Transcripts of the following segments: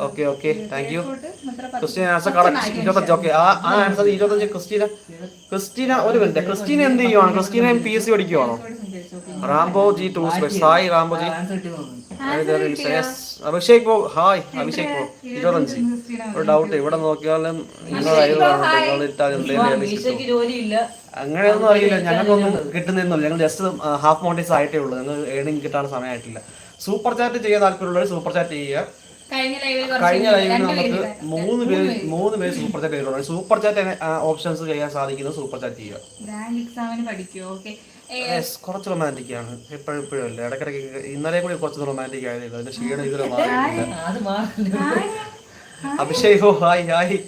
Okay okay thank you. Christina answer correct 25. Okay ആ answer 25. Christina ഒരു minute. Christina എന്ത് ചെയ്യുവാണ്? ക്രിസ്റ്റീന PSC പഠിക്കുവാണോ? Rambo ji tools best. Hi Rambo ji. Abhishek bro hi. Abhishek bro 25. ഒരു doubt ഇവിടെ നോക്കിയാലും അങ്ങനെയൊന്നും അറിയില്ല. ഞങ്ങൾക്കൊന്നും കിട്ടുന്നൊന്നുമില്ല. ഞങ്ങൾ ജസ്റ്റ് ഹാഫ് മോണ്ടേഴ്സ് ആയിട്ടേ ഉള്ളൂ. ഞങ്ങൾ ഏണിംഗ് കിട്ടാൻ സമയമായിട്ടില്ല. സൂപ്പർ ചാറ്റ് ചെയ്യാൻ താല്പര്യമുള്ളവർ സൂപ്പർ ചാറ്റ് ചെയ്യുക. കഴിഞ്ഞ ലൈവിൽ നമുക്ക് മൂന്ന് പേര് സൂപ്പർ ചാറ്റ് ചെയ്തിട്ടുണ്ട്. സൂപ്പർ ചാറ്റ് ഓപ്ഷൻസ് ചെയ്യാൻ സാധിക്കുന്നത് സൂപ്പർ ചാറ്റ് ചെയ്യുക. കുറച്ച് റൊമാൻറ്റിക് ആണ്. എപ്പോഴും അല്ല, ഇടയ്ക്കിടയ്ക്ക് ഇന്നലെ കൂടി കുറച്ച് റൊമാൻറ്റിക് ആയതേ. അതിന്റെ ക്ഷീണം ഇതുവരെ മാറിയിട്ടില്ല. അഭിഷേകോ ഹായ് ഹായ്.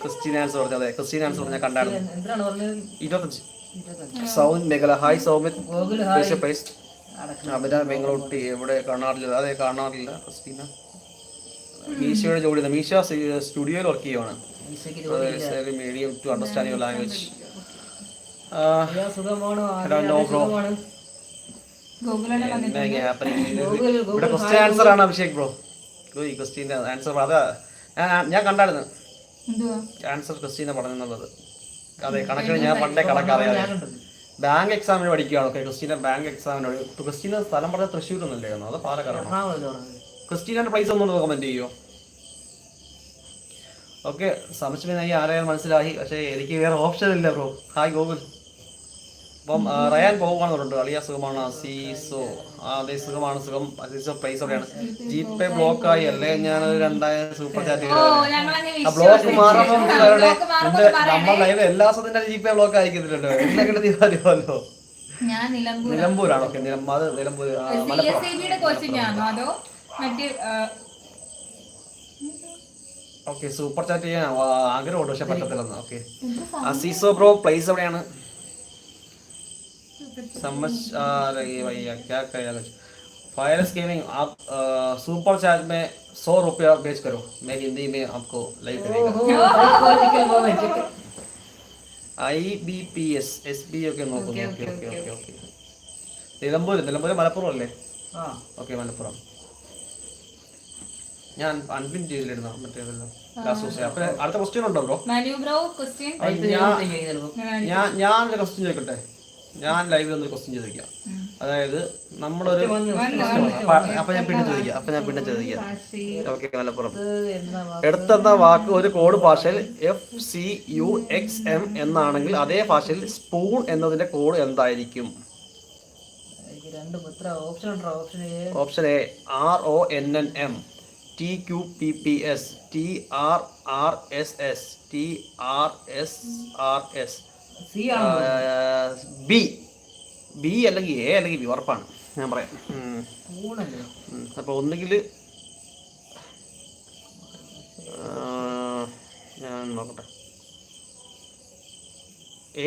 ക്രിസ്റ്റീൻ ആൻസർ പറഞ്ഞത്. അതെ ക്രിസ്റ്റീൻ ആൻസർ പറഞ്ഞാൽ കണ്ടായിരുന്നു. 25. സൗണ്ട് മേഖല ഹായ് സൗമിത്. പ്രൈസ് അഭിരാം ബംഗളൂട്ടി എവിടെ? കാണാറില്ല. അതെ കാണാറില്ല. ക്രിസ്റ്റീന മീശയുടെ ജോലി. മീശ സ്റ്റുഡിയോയിൽ വർക്ക് ചെയ്യുവാണ്. Medium to understand your language. ഇവിടെ ക്വസ്റ്റ്യൻ ആൻസർ ആണ് അഭിഷേക് ബ്രോ. ക്വസ്റ്റ്യൻ ആൻസർ അതാ ഞാൻ കണ്ടായിരുന്നു. ആൻസർ ക്രിസ്റ്റീന പറഞ്ഞത്. അതെ കണക്കിന് ഞാൻ പണ്ടേ കണക്കറിയാതെ ബാങ്ക് എക്സാമിന് പഠിക്കുകയാണ്. ഓക്കെ ക്രിസ്റ്റീന ബാങ്ക് എക്സാമിന്. ക്രിസ്റ്റീന സ്ഥലം പറഞ്ഞ തൃശ്ശൂർ ഒന്നല്ലായിരുന്നു, അത് പാലക്കാടാണ്. ക്രിസ്റ്റീനയുടെ പ്രൈസ് ഒന്നും കമന്റ് ചെയ്യോ? ഓക്കെ സംശയമായി ആരെയും മനസ്സിലായി. പക്ഷേ എനിക്ക് വേറെ ഓപ്ഷൻ ഇല്ല ബ്രോ. Hi Google. അപ്പം റയാൻ പോകുകയാണെന്ന് പറഞ്ഞിട്ടുണ്ട്. അളിയ സുഖമാണ്. അസീസോ അതെ സുഖമാണ്. സുഖം. അസീസോ പ്രൈസ് എവിടെയാണ്? ജിപേ ബ്ലോക്ക് ആയി അല്ലേ? ഞാൻ 2000 സൂപ്പർ ചാറ്റ് ബ്ലോക്ക് മാറുമ്പോൾ നമ്മൾ ലൈവ് എല്ലാ ദിവസത്തിന്റെ ജിപേ ബ്ലോക്ക് അയക്കുന്നില്ലല്ലോ. എന്തെങ്കിലും തീരുമാനമല്ലോ. നിലമ്പൂരാണ്. Okay Nilambur okay super chat ചെയ്യാൻ ആഗ്രഹമുണ്ട് പക്ഷെ പറ്റത്തില്ലെന്ന്. ഓക്കെ അസീസോ ബ്രോ പ്ലേസ് എവിടെയാണ്? समझ आ रही है भैया क्या करेगा कुछ फायरस गेमिंग आप सुपर चैट में 100 रुपया भेज करो. मैं हिंदी में आपको लाइव करेगा. IBPS SBO के നോക്കുന്നു. Okay okay okay okay Nilambur Malappuram അല്ലേ? ഓക്കെ മലപ്പുറം. ഞാൻ അൺപിൻ ചെയ്തിരുന്നു മറ്റേതല്ലോ ലാസ്റ്റ് ദിവസം. അപ്പൊ അടുത്ത ക്വസ്റ്റ്യൻ ഉണ്ടോ ബ്രോ? ഞാൻ ഒരു ക്വസ്റ്റ്യൻ ചോദിക്കട്ടെ. ഞാൻ ലൈവിൽ ഒന്ന് ക്വസ്റ്റ്യൻ ചോദിക്കാം. അതായത് നമ്മളൊരു അപ്പൊ ഞാൻ പിന്നെ ചോദിക്കാം. ഓക്കെ മലപ്പുറം എടുത്തെന്ന വാക്ക് ഒരു കോഡ് ഭാഷയിൽ FCUXM എന്നാണെങ്കിൽ അതേ ഭാഷയിൽ സ്പൂൺ എന്നതിന്റെ കോഡ് എന്തായിരിക്കും? Option A RONNM TQPPS TRRSS TRSRS B അല്ലെങ്കിൽ എ അല്ലെങ്കിൽ ബി ഉറപ്പാണ്. ഞാൻ പറയാം. അപ്പൊ ഒന്നുകിൽ ഞാൻ നോക്കട്ടെ.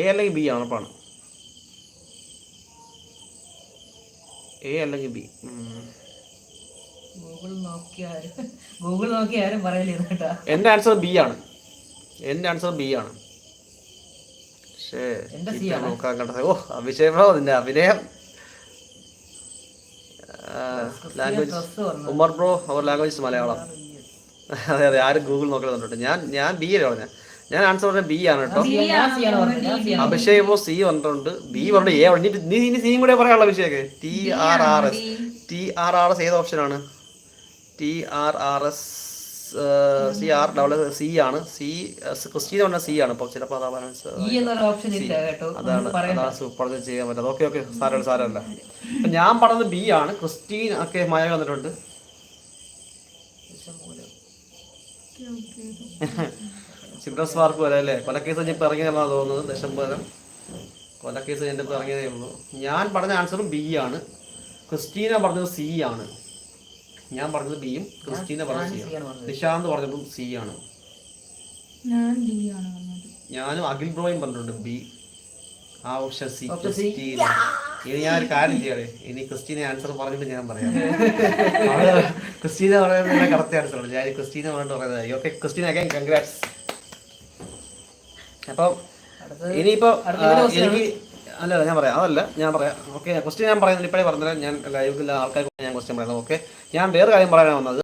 എ അല്ലെങ്കിൽ ബി ആണ് ഉറപ്പാണ്. എ അല്ലെങ്കിൽ ബി. ഗൂഗിൾ നോക്കി ആരും പറയല്ലേ. എന്റെ ആൻസർ ബി ആണ്. നോക്കാൻ കണ്ടത്. ഓ അഭിഷേക് ബ്രോ നിന്റെ അഭിനയം. ലാംഗ്വേജ് ഉമർ ബ്രോ അവർ ലാംഗ്വേജ് മലയാളം. അതെ ആരും ഗൂഗിൾ നോക്കണമെന്നുണ്ട്. ഞാൻ ബി അല്ലേ പറഞ്ഞ. ഞാൻ ആൻസർ പറഞ്ഞ ബി ആണ് കേട്ടോ. അഭിഷേക് ബ്രോ സി പറഞ്ഞിട്ടുണ്ട്. ബി പറഞ്ഞു എ പറഞ്ഞു. ഇനി സിയും കൂടെ പറയാനുള്ള അഭിഷേക്. TRRS ഏത് ഓപ്ഷനാണ്? TRRS CR സി ആണ്. ക്രിസ്റ്റീന പറഞ്ഞ സി ആണ്. ഇപ്പൊ ചിലപ്പോൾ അതാണ് സൂപ്പർ ചെയ്യാൻ പറ്റാതെ. ഓക്കെ സാരമല്ല. അപ്പൊ ഞാൻ പറഞ്ഞത് ബി ആണ്. ക്രിസ്റ്റീൻ ഒക്കെ മഴ വന്നിട്ടുണ്ട്. ചിൽഡ്രൻസ് പാർക്ക് പോലെ അല്ലേ? കൊലക്കേസ് ഇപ്പൊ ഇറങ്ങിയതാണ് തോന്നുന്നത്. ദശംബരം കൊലക്കേസ് എൻ്റെ ഇപ്പൊ ഇറങ്ങിയതേ ഉള്ളൂ. ഞാൻ പറഞ്ഞ ആൻസറും ബി ആണ്. ക്രിസ്റ്റീന പറഞ്ഞത് സി ആണ്. ഞാൻ പറഞ്ഞത് ബിയും ക്രിസ്റ്റീന പറഞ്ഞത് സി ആണ്. നിശാന്ത് പറഞ്ഞതും സി ആണ്. ഞാനും അഖിൽ ബ്രോയും പറഞ്ഞിട്ടുണ്ട് ബി. ആ ഓപ്ഷൻ സി ക്രിസ്റ്റീന. ഇനി ഞാൻ ഒരു കാര്യം ചെയ്യാതെ. ഇനി ക്രിസ്റ്റീന ആൻസർ പറഞ്ഞിട്ട് ഞാൻ പറയാം. ക്രിസ്റ്റീന പറയുന്നത് കറക്റ്റ് ആൻസർ ആണ്. ഞാൻ ക്രിസ്റ്റീന പറഞ്ഞിട്ട് പറയുന്നത്. Okay Christina again congrats. അപ്പം ഇനിയിപ്പോ എനിക്ക് അല്ല ഞാൻ പറയാം. ഓക്കെ ക്വസ്റ്റ്യൻ ഞാൻ പറയുന്നത് ഇപ്പോഴേ പറഞ്ഞില്ല. ഞാൻ ലൈവിൽ ആൾക്കാർക്ക് ഞാൻ ക്വസ്റ്റ്യൻ പറയുന്നത്. ഓക്കെ ഞാൻ വേറെ കാര്യം പറയാനാണ് വന്നത്.